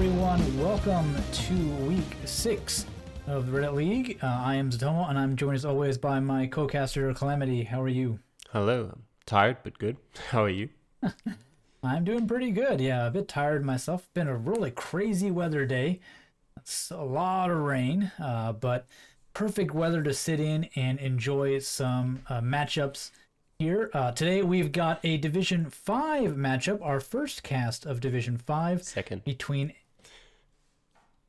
everyone. Welcome to week 6 of the Reddit League. I am Zatomo, and I'm joined as always by my co-caster, Calamity. How are you? Hello. I'm tired, but good. How are you? I'm doing pretty good. Yeah, a bit tired myself. Been a really crazy weather day. It's a lot of rain, but perfect weather to sit in and enjoy some matchups here. Today we've got a Division 5 matchup, our first cast of Division 5. Second. Between...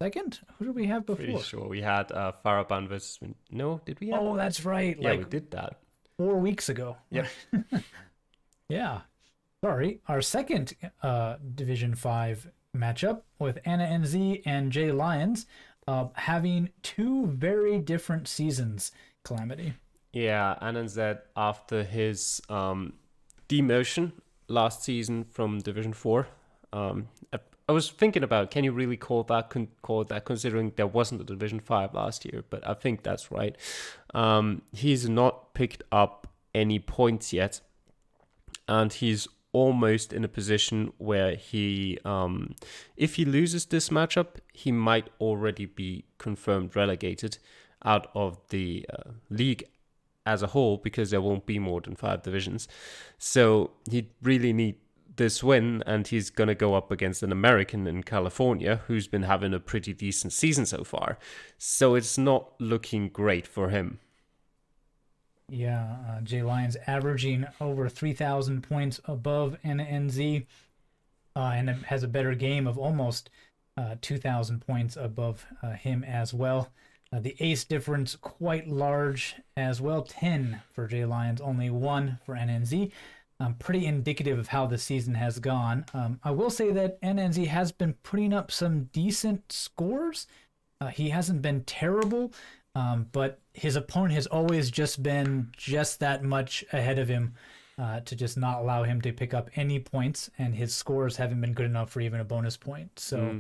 Second? Who did we have before? Pretty sure we had Faraban versus... No, did we have? Oh, that's right. Yeah, we did that. 4 weeks ago. Yep. Yeah. Sorry. Our second Division 5 matchup with Annanz and JLyons having two very different seasons, Calamity. Yeah, Annanz after his demotion last season from Division 4. I was thinking about, can you really call that considering there wasn't a Division 5 last year? But I think that's right. He's not picked up any points yet. And he's almost in a position where he, if he loses this matchup, he might already be confirmed relegated out of the league as a whole, because there won't be more than 5 divisions. So he really need this win, and he's going to go up against an American in California who's been having a pretty decent season so far. So it's not looking great for him. Yeah, JLyons averaging over 3,000 points above Annanz, and has a better game of almost 2,000 points above him as well. The ace difference quite large as well, 10 for JLyons, only 1 for Annanz. Pretty indicative of how the season has gone. I will say that Annanz has been putting up some decent scores. He hasn't been terrible, but his opponent has always just been just that much ahead of him to just not allow him to pick up any points, and his scores haven't been good enough for even a bonus point. So,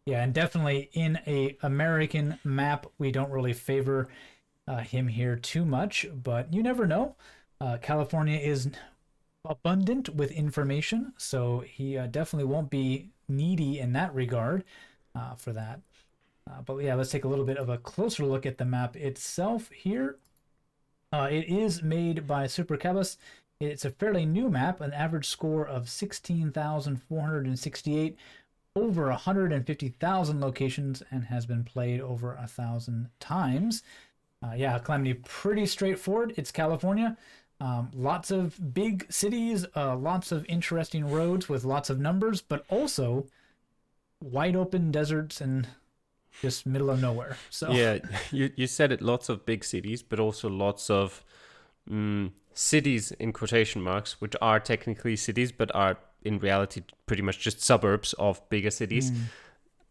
yeah, and definitely in a American map, we don't really favor him here too much, but you never know. California is abundant with information, so he definitely won't be needy in that regard for that. But yeah, let's take a little bit of a closer look at the map itself here. It is made by Super Cabas. It's a fairly new map, an average score of 16,468, over 150,000 locations, and has been played over 1,000 times. Yeah, Calamity, pretty straightforward. It's California. Lots of big cities, lots of interesting roads with lots of numbers, but also wide open deserts and just middle of nowhere. So yeah, you said it, lots of big cities, but also lots of cities in quotation marks, which are technically cities, but are in reality pretty much just suburbs of bigger cities.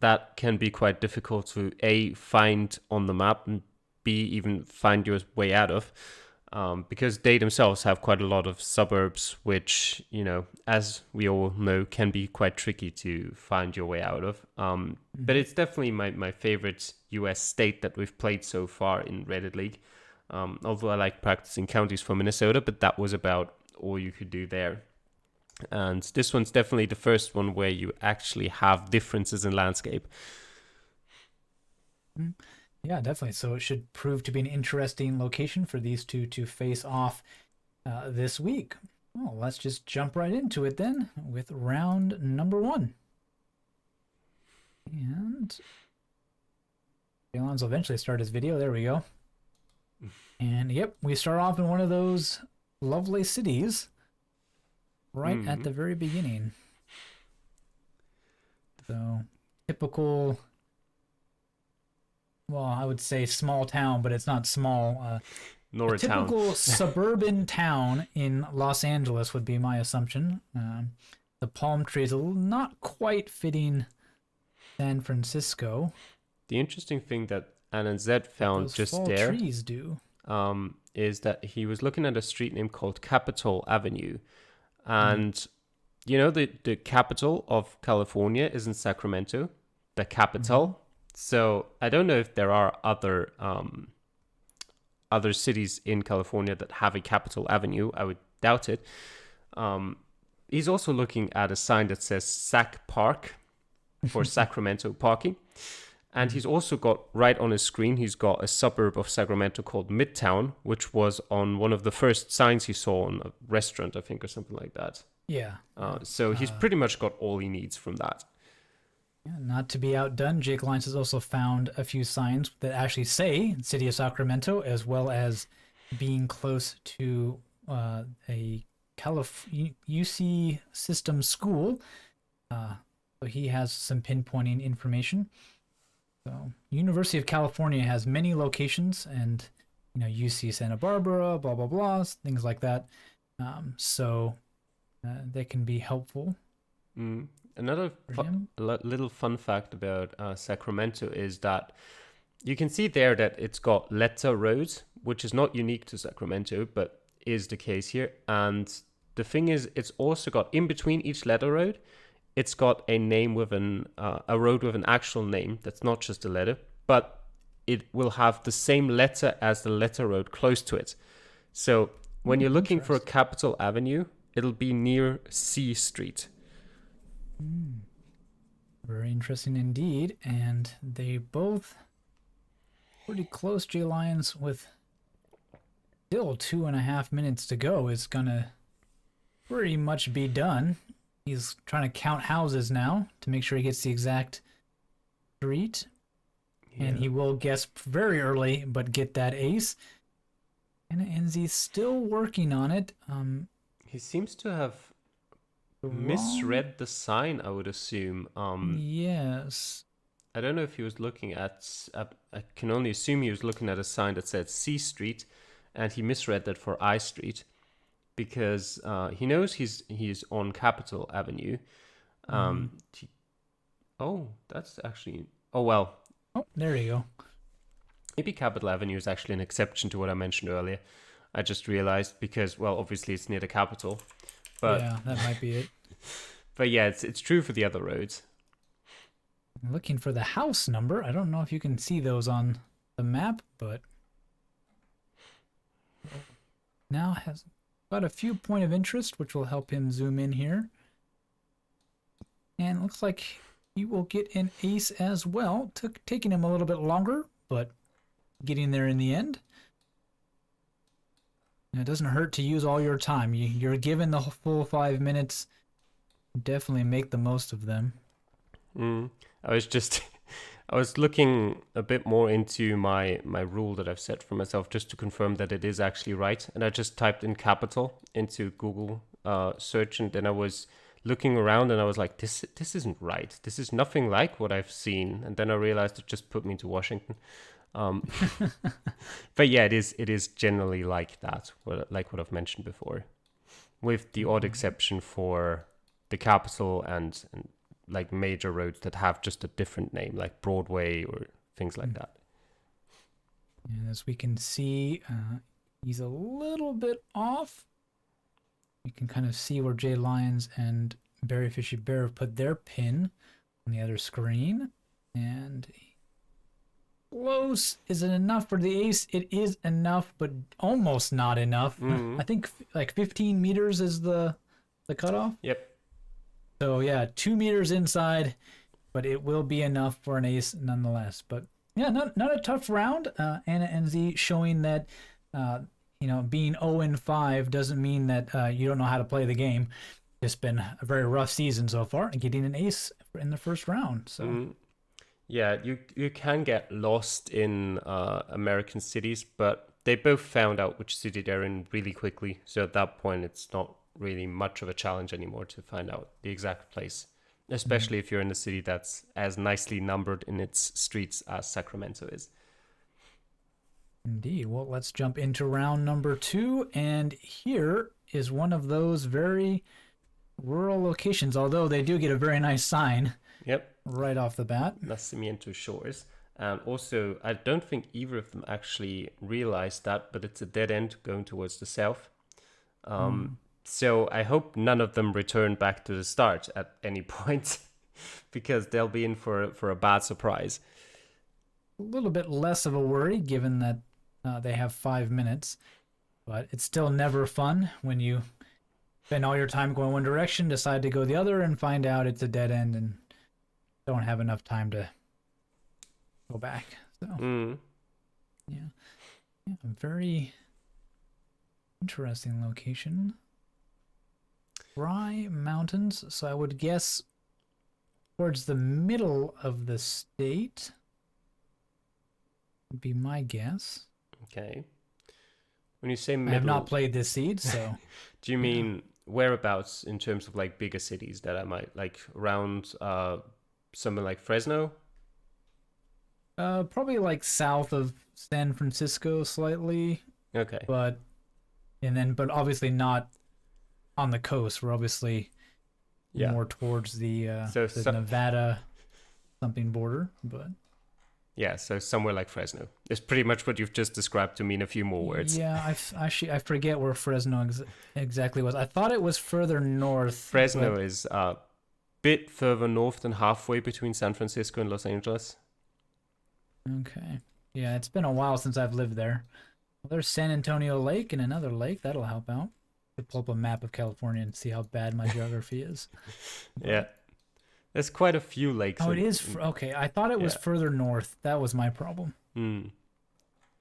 That can be quite difficult to A, find on the map, and B, even find your way out of. Because they themselves have quite a lot of suburbs, which, you know, as we all know, can be quite tricky to find your way out of. But it's definitely my favorite US state that we've played so far in Reddit League. Although I like practicing counties for Minnesota, but that was about all you could do there. And this one's definitely the first one where you actually have differences in landscape. Yeah, definitely. So it should prove to be an interesting location for these two to face off this week. Well, let's just jump right into it then with round number 1. And JLyons will eventually start his video. There we go. And yep, we start off in one of those lovely cities right at the very beginning. So typical... Well, I would say small town, but it's not small. Nor a typical town. Suburban town in Los Angeles would be my assumption. The palm trees are not quite fitting San Francisco. The interesting thing that Annanz found Those just fall there trees do. Is that he was looking at a street name called Capitol Avenue. And, you know, the capital of California is in Sacramento, the capital. So I don't know if there are other cities in California that have a Capitol Avenue. I would doubt it. He's also looking at a sign that says Sac Park, for Sacramento parking. And he's also got, right on his screen, he's got a suburb of Sacramento called Midtown, which was on one of the first signs he saw on a restaurant, I think, or something like that. Yeah. So he's pretty much got all he needs from that. Yeah, not to be outdone, JLyons has also found a few signs that actually say City of Sacramento, as well as being close to a UC system school. So he has some pinpointing information. So University of California has many locations, and UC Santa Barbara, blah blah blah, things like that. So they can be helpful. Another little fun fact about Sacramento is that you can see there that it's got letter roads, which is not unique to Sacramento, but is the case here. And the thing is, it's also got in between each letter road, it's got a name with a road with an actual name that's not just a letter, but it will have the same letter as the letter road close to it. So when you're looking for a capital avenue, it'll be near C Street. Very interesting indeed. And they both pretty close. JLyons, with still 2.5 minutes to go, is gonna pretty much be done. He's trying to count houses now to make sure he gets the exact street. Yeah. And he will guess very early, but get that ace. And Annanz still working on it. He seems to have misread the sign, I would assume. Yes. I don't know if he was looking at... I can only assume he was looking at a sign that said C Street, and he misread that for I Street. Because he knows he's on Capitol Avenue. That's actually... Oh, well. Oh, there you go. Maybe Capitol Avenue is actually an exception to what I mentioned earlier. I just realized because, well, obviously it's near the Capitol. But yeah, that might be it. But yeah, it's true for the other roads. I'm looking for the house number. I don't know if you can see those on the map, but... Now has... got a few point of interest, which will help him zoom in here. And it looks like he will get an ace as well. Taking him a little bit longer, but getting there in the end. And it doesn't hurt to use all your time. You're given the full 5 minutes. Definitely make the most of them. I was looking a bit more into my rule that I've set for myself just to confirm that it is actually right. And I just typed in capital into Google search, and then I was looking around and I was like, this isn't right. This is nothing like what I've seen. And then I realized it just put me to Washington. But yeah, it is generally like that, like what I've mentioned before, with the odd exception for the capital and like major roads that have just a different name, like Broadway or things like that. And as we can see, he's a little bit off. You can kind of see where JLyons and Berry Fishy Bear have put their pin on the other screen. And close. Is it enough for the ace? It is enough, but almost not enough. I think like 15 meters is the cutoff. Yep. So yeah, 2 meters inside, but it will be enough for an ace nonetheless. But yeah, not a tough round. Annanz showing that being 0-5 doesn't mean that you don't know how to play the game. It's been a very rough season so far, and getting an ace in the first round. So yeah, you can get lost in American cities, but they both found out which city they're in really quickly. So at that point, it's not really much of a challenge anymore to find out the exact place, especially if you're in a city that's as nicely numbered in its streets as Sacramento is. Indeed. Well, let's jump into round number 2, and here is one of those very rural locations, although they do get a very nice sign. Yep. Right off the bat. Nacimiento Shores. And also, I don't think either of them actually realized that, but it's a dead end going towards the south. So I hope none of them return back to the start at any point, because they'll be in for a bad surprise. A little bit less of a worry, given that they have 5 minutes, but it's still never fun when you spend all your time going one direction, decide to go the other, and find out it's a dead end, and don't have enough time to go back. So yeah, very interesting location. Dry mountains. So I would guess towards the middle of the state would be my guess. Okay. When you say I middle, have not played this seed, so do you mean whereabouts in terms of like bigger cities that I might like around somewhere like Fresno? probably like south of San Francisco slightly, Okay. but obviously not on the coast. We're obviously Yeah. more towards the Nevada something border, but yeah, so somewhere like Fresno. It's pretty much what you've just described to me in a few more words. yeah, I forget where Fresno exactly was. I thought it was further north. Fresno is a bit further north than halfway between San Francisco and Los Angeles. Okay. Yeah, it's been a while since I've lived there. Well, there's San Antonio Lake and another lake. That'll help out. To pull up a map of California and see how bad my geography is. Yeah. There's quite a few lakes. Oh, it is. Okay, I thought it was further north. That was my problem. So.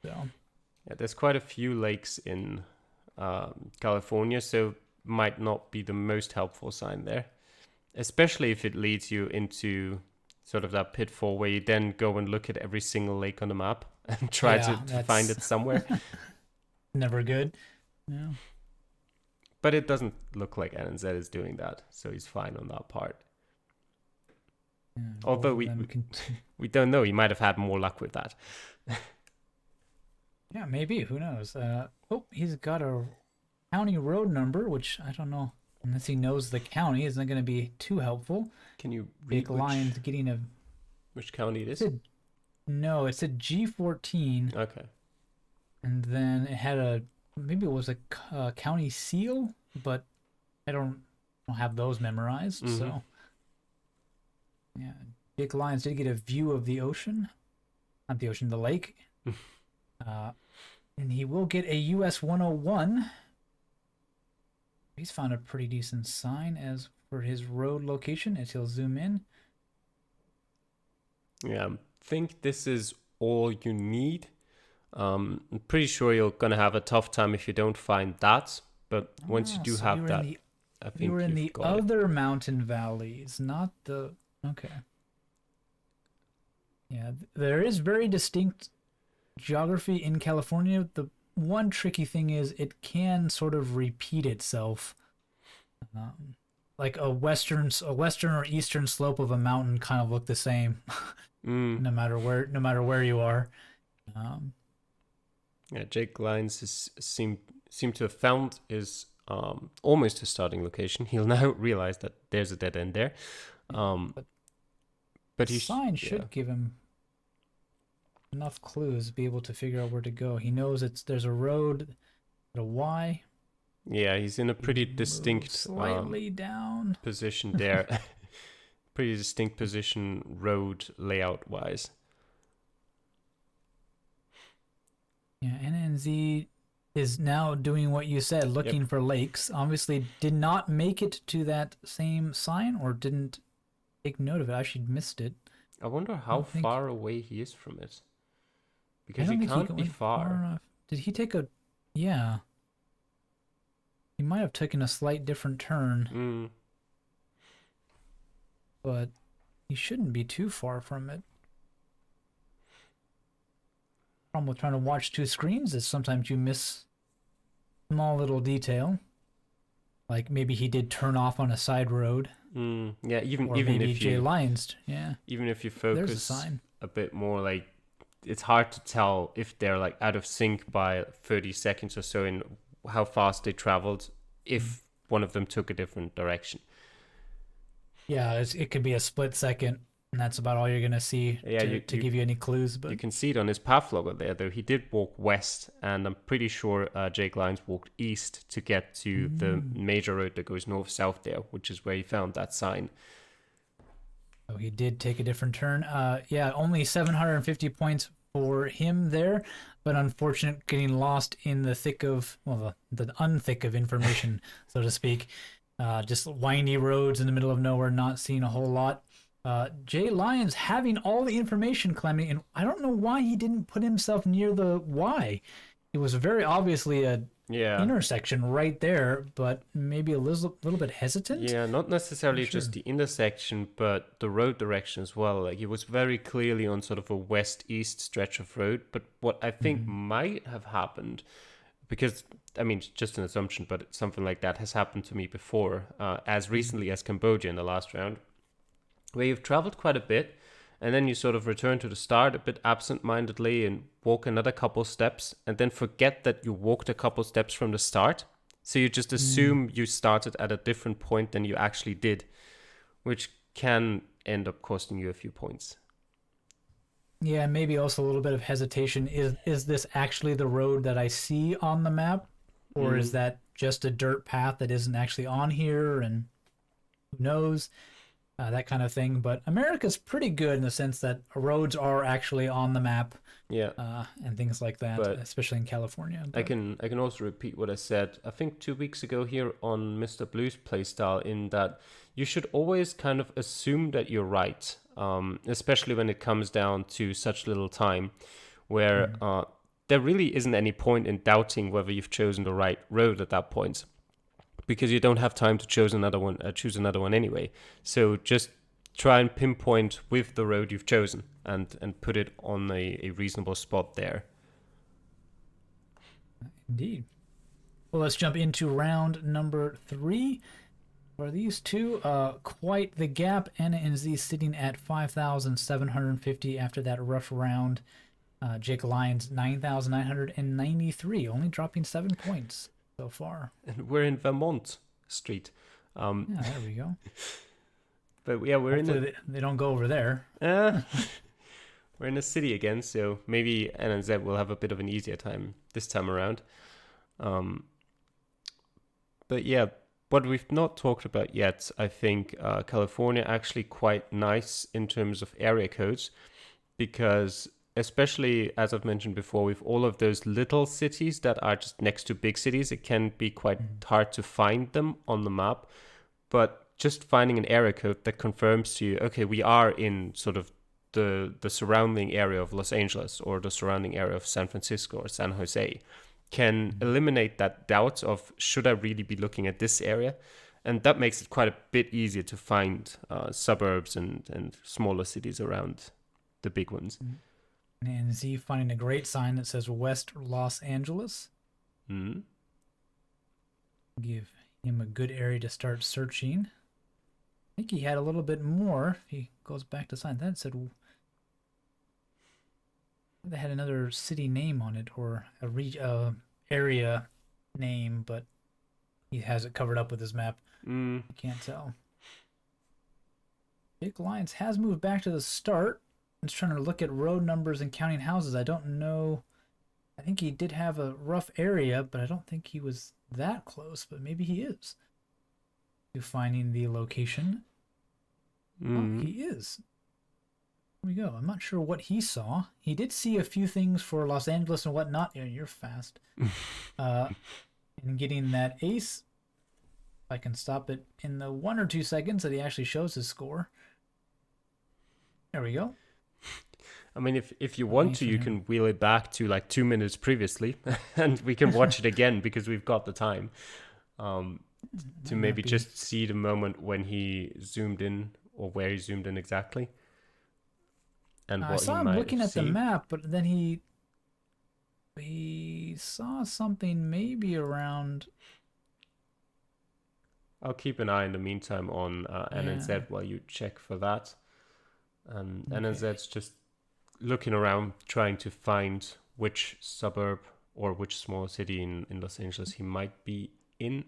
Yeah, there's quite a few lakes in California, so might not be the most helpful sign there. Especially if it leads you into sort of that pitfall where you then go and look at every single lake on the map and try to find it somewhere. Never good. Yeah. But it doesn't look like Annanz is doing that, so he's fine on that part. Yeah, although we don't know, he might have had more luck with that. Yeah, maybe. Who knows? He's got a county road number, which I don't know. Unless he knows the county, isn't going to be too helpful. Can you read which county it is? It said G14. Okay. And then it had maybe it was a county seal, but I don't have those memorized. So yeah, JLyons did get a view of the ocean, not the ocean, the lake. And he will get a US 101. He's found a pretty decent sign as for his road location as he'll zoom in. Yeah, I think this is all you need. I'm pretty sure you're going to have a tough time if you don't find that. But once you do have that, I think you were in the other mountain valleys, not the... Okay. Yeah, there is very distinct geography in California. The one tricky thing is it can sort of repeat itself. Like a western or eastern slope of a mountain kind of look the same, no matter where you are. Yeah, JLyons seem to have found his almost his starting location. He'll now realize that there's a dead end there. But the sign should give him enough clues to be able to figure out where to go. He knows there's a road at a Y. Yeah, he's in a pretty distinct slightly down position there. Pretty distinct position road layout wise. Yeah, NNZ is now doing what you said, looking for lakes. Obviously did not make it to that same sign or didn't take note of it. I actually missed it. I wonder how far away he is from it. Because he can't be far. Did he take a... Yeah. He might have taken a slight different turn. But he shouldn't be too far from it. Problem with trying to watch two screens is sometimes you miss small little detail. Like maybe he did turn off on a side road. Yeah, even maybe if you JLyons, yeah. Even if you focus There's a sign. A bit more, like it's hard to tell if they're like out of sync by 30 seconds or so in how fast they traveled if one of them took a different direction. Yeah, it could be a split second, and that's about all you're gonna see to give you any clues. But you can see it on his path logger there, though. He did walk west, and I'm pretty sure JLyons walked east to get to the major road that goes north-south there, which is where he found that sign. Oh, he did take a different turn. Yeah, only 750 points for him there, but unfortunate getting lost in the thick of, well, the unthick of information, so to speak. Just windy roads in the middle of nowhere, not seeing a whole lot. JLyons having all the information, Clemmy, and I don't know why he didn't put himself near the Y. It was very obviously a Yeah. intersection right there, but maybe a little bit hesitant. Yeah, not necessarily Not sure. just the intersection, but the road direction as well. Like, he was very clearly on sort of a west-east stretch of road. But what I think might have happened, because I mean, it's just an assumption, but something like that has happened to me before, as recently as Cambodia in the last round, where you've traveled quite a bit, and then you sort of return to the start a bit absent-mindedly and walk another couple steps, and then forget that you walked a couple steps from the start. So you just assume you started at a different point than you actually did, which can end up costing you a few points. Yeah, maybe also a little bit of hesitation. Is this actually the road that I see on the map? Or is that just a dirt path that isn't actually on here? And who knows? That kind of thing. But America's pretty good in the sense that roads are actually on the map, Yeah. and things like that, But especially in California. I But, can also repeat what I said, I think 2 weeks ago here on Mr. Blue's playstyle, in that you should always kind of assume that you're right, especially when it comes down to such little time, where there really isn't any point in doubting whether you've chosen the right road at that point, because you don't have time to choose another one anyway. So just try and pinpoint with the road you've chosen and put it on a reasonable spot there. indeed. Well, let's jump into round number 3. For these two, quite the gap. Anna and Z sitting at 5,750 after that rough round. JLyons 9,993, only dropping 7 points so far. And we're in Vermont Street. Yeah, there we go. But yeah, we're Hopefully they don't go over there. we're in a city again, so maybe NNZ will have a bit of an easier time this time around. But yeah, what we've not talked about yet, I think California actually quite nice in terms of area codes, because especially as I've mentioned before, with all of those little cities that are just next to big cities, it can be quite hard to find them on the map. But just finding an area code that confirms to you, okay, we are in sort of the surrounding area of Los Angeles or the surrounding area of San Francisco or San Jose, can eliminate that doubt of, should I really be looking at this area? And that makes it quite a bit easier to find suburbs and smaller cities around the big ones. And Z finding a great sign that says West Los Angeles. Mm-hmm. Give him a good area to start searching. I think he had a little bit more. He goes back to sign. That said, they had another city name on it or a area name, but he has it covered up with his map. I can't tell. JLyons has moved back to the start. I'm just trying to look at road numbers and counting houses. I don't know. I think he did have a rough area, but I don't think he was that close, but maybe he is. To finding the location. Oh, he is. Here we go. I'm not sure what he saw. He did see a few things for Los Angeles and whatnot. Yeah, you're fast. And getting that ace. If I can stop it in the 1 or 2 seconds that he actually shows his score. There we go. I mean, if you want to, you can wheel it back to like 2 minutes previously, and we can watch it again because we've got the time to maybe just see the moment when he zoomed in or where he zoomed in exactly. And what I saw him looking at the seen. map, but then he saw something maybe around. I'll keep an eye in the meantime on NNZ while you check for that. And NNZ's just looking around, trying to find which suburb or which small city in Los Angeles he might be in.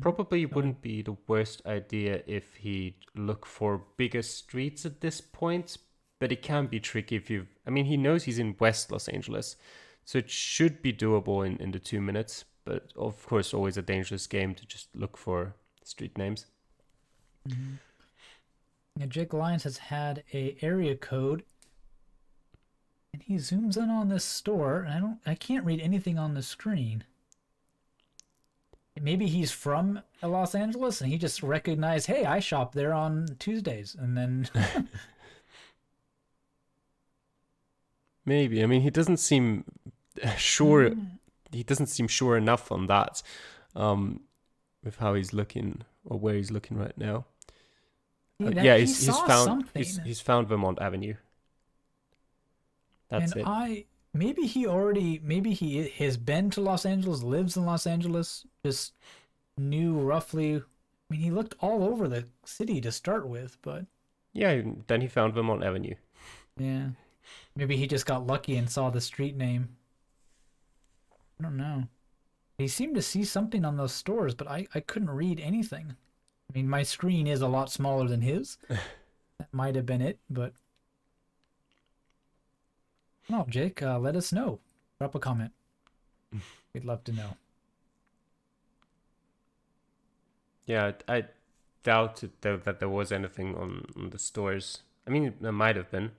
Probably wouldn't be the worst idea if he'd look for bigger streets at this point, but it can be tricky if you... I mean, he knows he's in West Los Angeles, so it should be doable in the 2 minutes, but of course always a dangerous game to just look for street names. Yeah, JLyons has had a area code, and he zooms in on this store, and I can't read anything on the screen. It maybe he's from Los Angeles and he just recognized, hey, I shop there on Tuesdays, and then Maybe. I mean, he doesn't seem sure. He doesn't seem sure enough on that, with how he's looking or where he's looking right now. Yeah, he's found Vermont Avenue. That's it. Maybe he has been to Los Angeles, lives in Los Angeles, just knew roughly. I mean, he looked all over the city to start with, but yeah, then he found Vermont Avenue. Yeah, maybe he just got lucky and saw the street name. I don't know. He seemed to see something on those stores, but I couldn't read anything. I mean, my screen is a lot smaller than his. That might have been it, but no, Jake, let us know. Drop a comment. We'd love to know. Yeah, I doubted that there was anything on the stores. I mean, there might have been,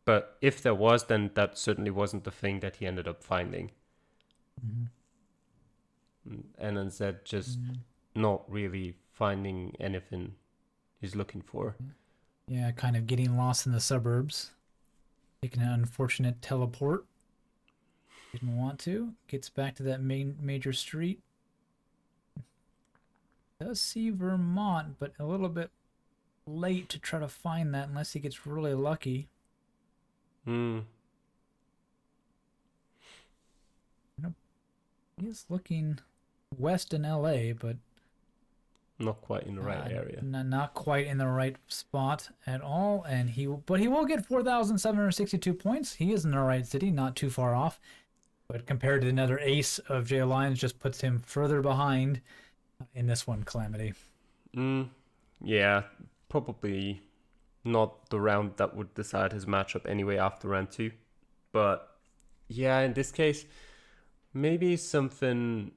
but if there was, then that certainly wasn't the thing that he ended up finding. And then said just not really finding anything he's looking for. Yeah, kind of getting lost in the suburbs. Taking an unfortunate teleport. Didn't want to. Gets back to that major street. Does see Vermont, but a little bit late to try to find that unless he gets really lucky. He's looking west in LA, but not quite in the right area. Not quite in the right spot at all. And he will get 4,762 points. He is in the right city, not too far off. But compared to another ace of JLyons, just puts him further behind in this one, Calamity. Yeah, probably not the round that would decide his matchup anyway after round 2. But yeah, in this case, maybe something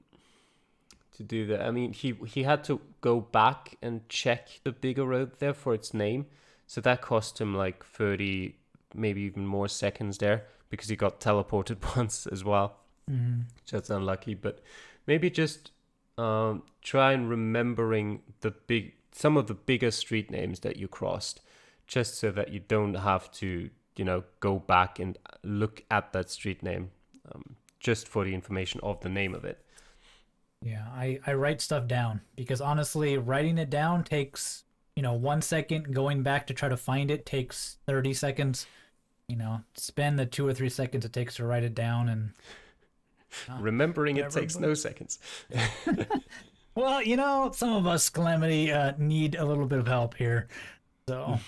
to do that. I mean, he had to go back and check the bigger road there for its name. So that cost him like 30, maybe even more seconds there because he got teleported once as well. That's unlucky. But maybe just try and remembering some of the bigger street names that you crossed, just so that you don't have to, go back and look at that street name just for the information of the name of it. Yeah, I write stuff down because honestly, writing it down takes, 1 second. Going back to try to find it takes 30 seconds. Spend the 2 or 3 seconds it takes to write it down, and remembering it takes no seconds. Well, some of us, Calamity, need a little bit of help here. So,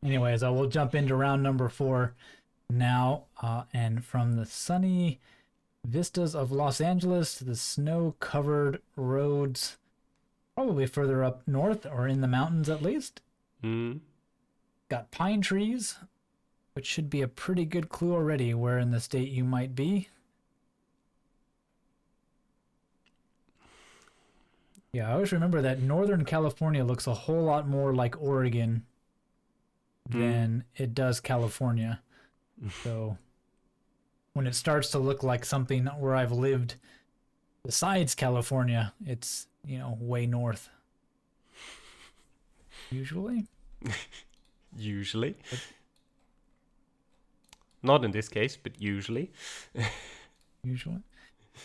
anyways, I will jump into round number 4 now, and from the sunny vistas of Los Angeles to the snow-covered roads, probably further up north or in the mountains at least. Got pine trees, which should be a pretty good clue already where in the state you might be. Yeah, I always remember that Northern California looks a whole lot more like Oregon than it does California. So when it starts to look like something where I've lived besides California, it's, way north. Usually. Not in this case, but usually.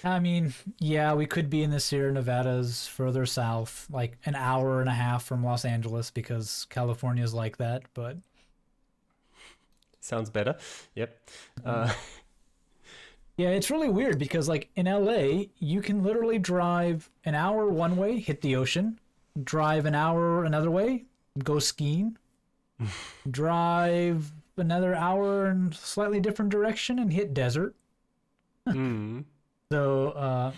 I mean, yeah, we could be in the Sierra Nevadas further south, like an hour and a half from Los Angeles because California's like that, but... Sounds better. Yep. Yeah, it's really weird because, like, in LA, you can literally drive an hour one way, hit the ocean, drive an hour another way, go skiing, drive another hour in slightly different direction and hit desert. So,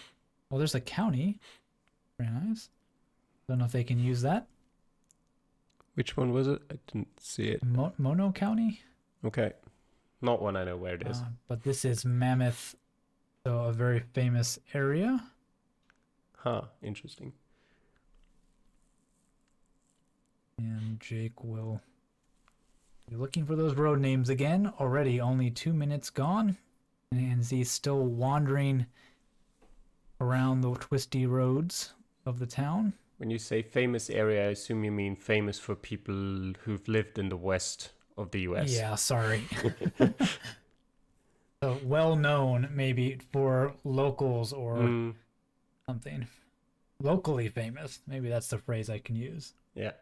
well, there's a county. Very nice. Don't know if they can use that. Which one was it? I didn't see it. Mono County? Okay. Not one I know where it is. But this is Mammoth, so a very famous area. Interesting. And Jake will be looking for those road names again. Already only 2 minutes gone. And he's still wandering around the twisty roads. of the town. When you say famous area, I assume you mean famous for people who've lived in the west of the US. Yeah, sorry. So well known maybe for locals or something. Locally famous. Maybe that's the phrase I can use. Yeah.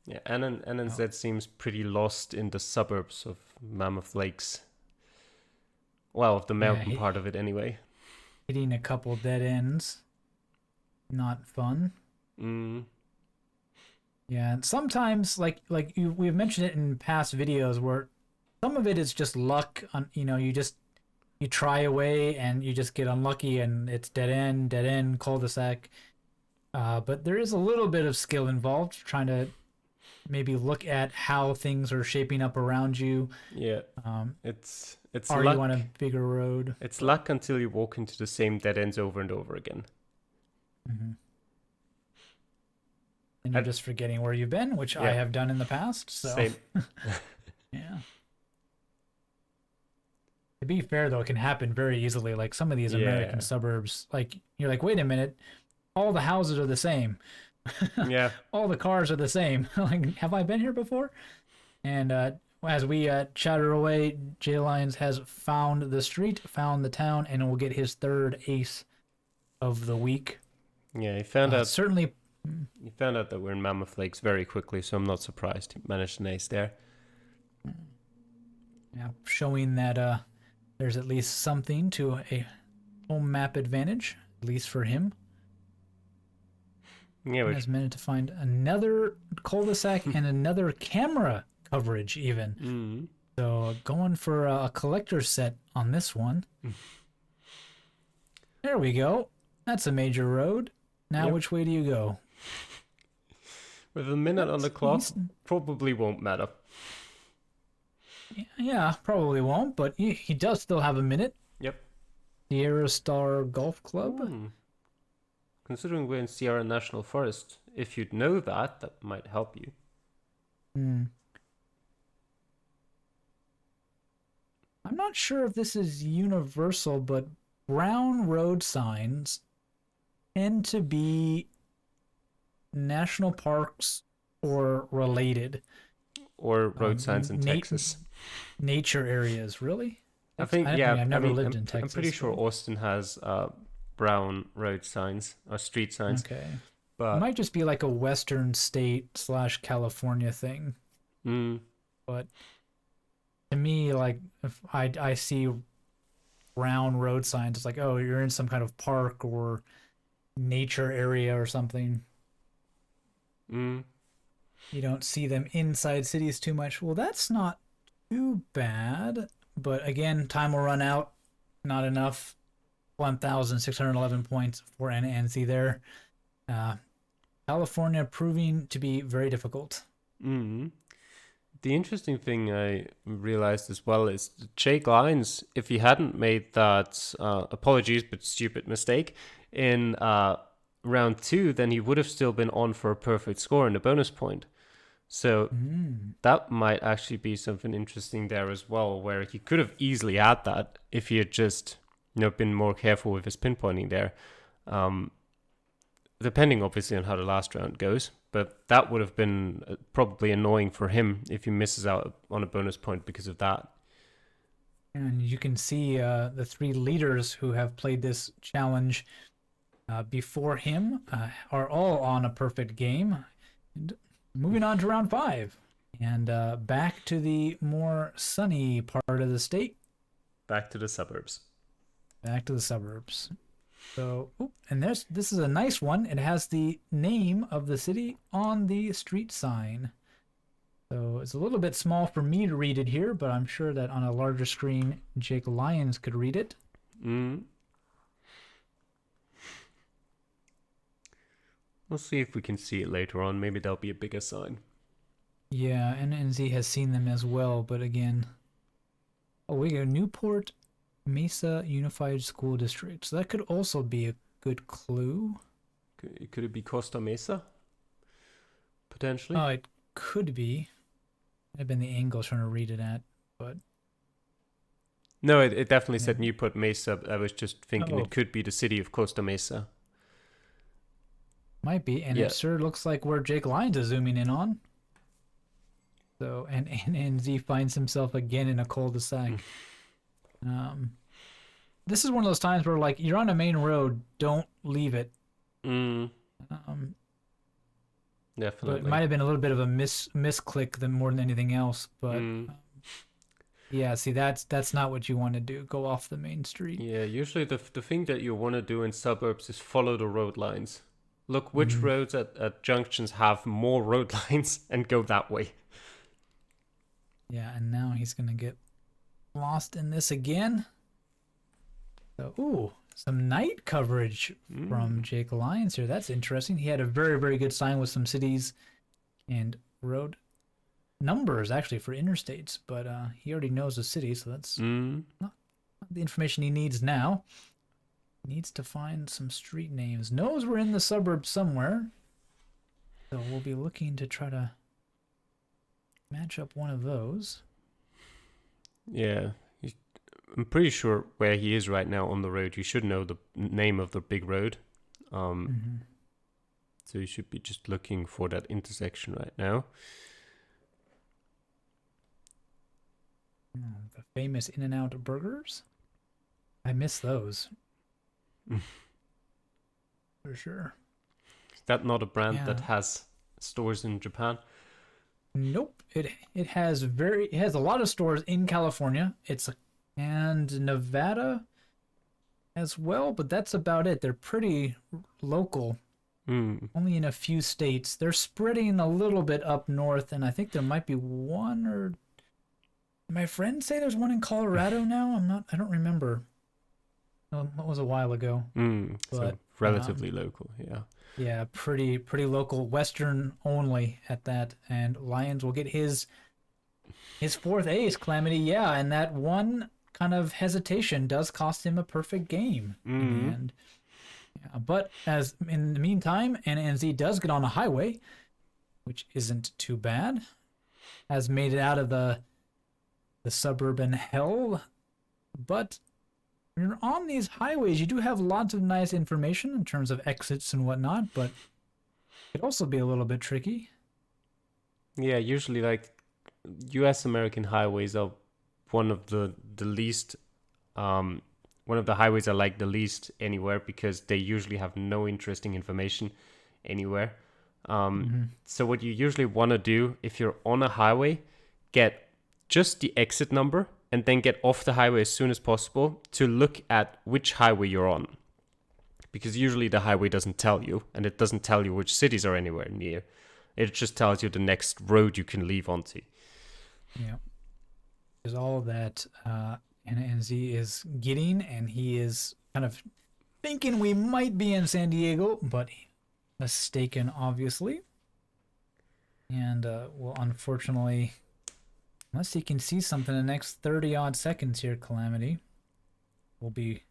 Yeah, Annanz seems pretty lost in the suburbs of Mammoth Lakes. Well, of the mountain part of it anyway. Hitting a couple dead ends. Not fun. Yeah, and sometimes we've mentioned it in past videos where some of it is just luck. You try away and you just get unlucky and it's dead end, cul-de-sac. But there is a little bit of skill involved, trying to maybe look at how things are shaping up around you. Yeah, it's are luck. You on a bigger road? It's luck until you walk into the same dead ends over and over again. Mm-hmm. And you're just forgetting where you've been, which I have done in the past. So. Same. Yeah. To be fair, though, it can happen very easily. Like some of these American suburbs, like you're like, wait a minute, all the houses are the same. Yeah. All the cars are the same. Like, have I been here before? And as we chatter away, JLyons has found the street, found the town, and will get his third ace of the week. Yeah, he found out. Certainly. He found out that we're in Mammoth Lakes very quickly, so I'm not surprised he managed an ace there. Yeah, showing that there's at least something to a home map advantage, at least for him. Yeah, he has managed to find another cul-de-sac and another camera coverage even. So going for a collector set on this one. There we go. That's a major road. Now which way do you go? With a minute on the clock, probably won't matter. Yeah, probably won't, but he does still have a minute. Yep. Sierra Star Golf Club. Considering we're in Sierra National Forest, if you'd know that might help you. I'm not sure if this is universal, but brown road signs tend to be national parks or related. Or road signs in Texas. Nature areas, really? I've never lived in Texas. I'm pretty sure Austin has brown road signs or street signs. Okay. But it might just be like a Western state / California thing. But to me, like, if I see brown road signs, it's like, oh, you're in some kind of park or nature area or something. You don't see them inside cities too much. Well, that's not too bad. But again, time will run out. Not enough. 1,611 points for Annanz there. California proving to be very difficult. The interesting thing I realized as well is JLyons, if he hadn't made that, apologies, but stupid mistake, in round 2, then he would have still been on for a perfect score and a bonus point. So that might actually be something interesting there as well, where he could have easily had that if he had just been more careful with his pinpointing there. Depending obviously on how the last round goes, but that would have been probably annoying for him if he misses out on a bonus point because of that. And you can see the 3 leaders who have played this challenge before him are all on a perfect game. And moving on to round 5 and back to the more sunny part of the state. Back to the suburbs. Back to the suburbs. So, and this is a nice one. It has the name of the city on the street sign. So it's a little bit small for me to read it here, but I'm sure that on a larger screen, JLyons could read it. We'll see if we can see it later on. Maybe there'll be a bigger sign. Yeah, and NZ has seen them as well, but again... Oh, we go Newport Mesa Unified School District. So that could also be a good clue. Could it be Costa Mesa? Potentially? Oh, it could be. I've been the angle trying to read it at, but... No, it definitely said Newport Mesa. I was just thinking it could be the city of Costa Mesa. Might be, and Yeah. it sure looks like where Jake Lyons is zooming in on. So, and NZ finds himself again in a cul-de-sac. This is one of those times where, like, you're on a main road, don't leave it. Mm, But definitely. it might have been a little bit of a misclick than more than anything else. But yeah, see, that's not what you want to do. Go off the main street. Yeah, usually the thing that you want to do in suburbs is follow the road lines. Look which roads at junctions have more road lines and go that way. Yeah, and now he's gonna get lost in this again. So, ooh, some night coverage from Jake Lyons here. That's interesting. He had a very, very good sign with some cities and road numbers, actually, for interstates. But he already knows the city, so that's not the information he needs now. He needs to find some street names. Knows we're in the suburbs somewhere. So we'll be looking to try to match up one of those. Yeah, I'm pretty sure where he is right now on the road. You should know the name of the big road. So you should be just looking for that intersection right now. The famous In-N-Out burgers. I miss those. For sure. Is that not a brand that has stores in Japan? Nope. It has a lot of stores in California. And Nevada as well, but that's about it. They're pretty local. Only in a few states. They're spreading a little bit up north, and I think there might be one, or my friends say there's one in Colorado now. I don't remember. That was a while ago. So But, relatively local, yeah. Yeah, pretty local, Western only at that. And Lions will get his fourth ace, Calamity. Yeah, and that one kind of hesitation does cost him a perfect game. And but as in the meantime, NNZ does get on a highway, which isn't too bad. Has made it out of the suburban hell, but when you're on these highways, you do have lots of nice information in terms of exits and whatnot, but it could also be a little bit tricky. Yeah, usually like US American highways are one of the least one of the highways I like the least anywhere, because they usually have no interesting information anywhere. So what you usually want to do if you're on a highway, get just the exit number and then get off the highway as soon as possible to look at which highway you're on. Because usually the highway doesn't tell you, and it doesn't tell you which cities are anywhere near. It just tells you the next road you can leave onto. Yeah. There's all that NNZ is getting, and he is kind of thinking we might be in San Diego, but mistaken, obviously. And well, unfortunately, unless he can see something in the next 30-odd seconds here, Calamity will be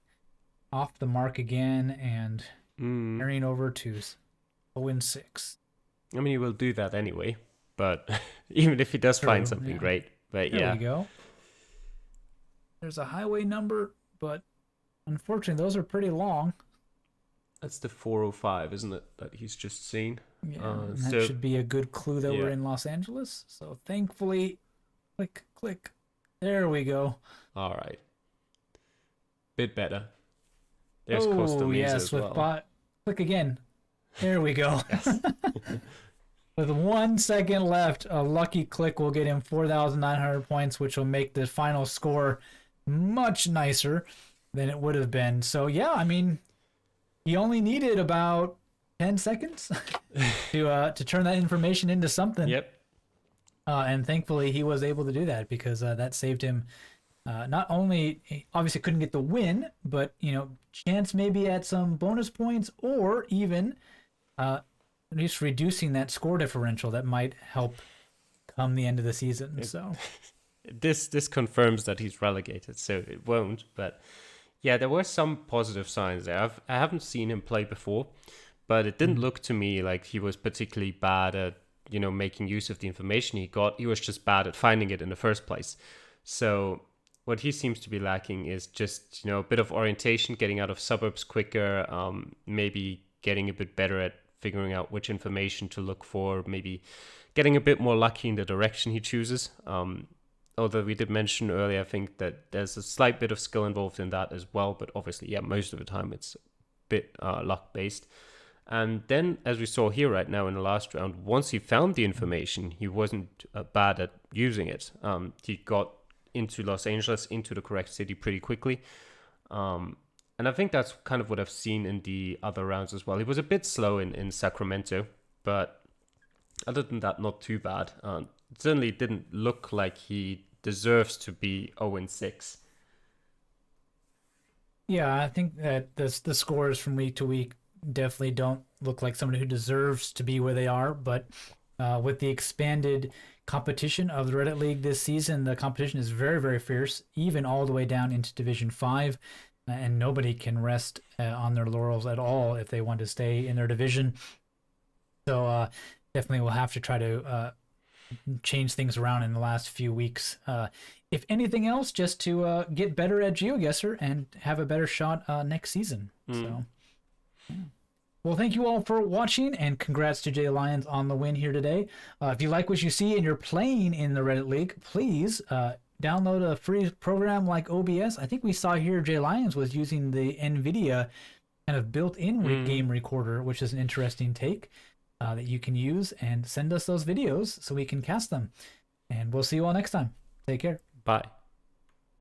off the mark again and carrying over to 0-6. I mean, he will do that anyway, but even if he does find something great. But there we go. There's a highway number, but unfortunately, those are pretty long. That's the 405, isn't it, that he's just seen? Yeah, that should be a good clue that we're in Los Angeles. So thankfully, click. There we go. All right. Bit better. There's Costa Mesa as well. Click again. There we go. Yes. With 1 second left, a lucky click will get him 4,900 points, which will make the final score much nicer than it would have been. So yeah, I mean, he only needed about 10 seconds to turn that information into something. Yep. And thankfully, he was able to do that, because that saved him. Not only, obviously couldn't get the win, but, chance maybe at some bonus points, or even at least reducing that score differential that might help come the end of the season. So this confirms that he's relegated, so it won't. But yeah, there were some positive signs there. I haven't seen him play before, but it didn't look to me like he was particularly bad at making use of the information he got. He was just bad at finding it in the first place. So what he seems to be lacking is just, a bit of orientation, getting out of suburbs quicker, maybe getting a bit better at figuring out which information to look for, maybe getting a bit more lucky in the direction he chooses. Although we did mention earlier, I think that there's a slight bit of skill involved in that as well, but obviously, yeah, most of the time it's a bit luck-based. And then, as we saw here right now in the last round, once he found the information, he wasn't bad at using it. He got into Los Angeles, into the correct city pretty quickly. And I think that's kind of what I've seen in the other rounds as well. He was a bit slow in Sacramento, but other than that, not too bad. It certainly didn't look like he deserves to be 0-6. Yeah, I think that the scores from week to week definitely don't look like somebody who deserves to be where they are, but with the expanded competition of the Reddit League this season, the competition is very, very fierce, even all the way down into Division 5, and nobody can rest on their laurels at all if they want to stay in their division. So definitely we'll have to try to change things around in the last few weeks. If anything else, just to get better at GeoGuessr and have a better shot next season. So. Well, thank you all for watching, and congrats to JLyons on the win here today. If you like what you see and you're playing in the Reddit League, please download a free program like OBS. I think we saw here JLyons was using the NVIDIA kind of built-in game recorder, which is an interesting take that you can use, and send us those videos so we can cast them. And we'll see you all next time. Take care. Bye.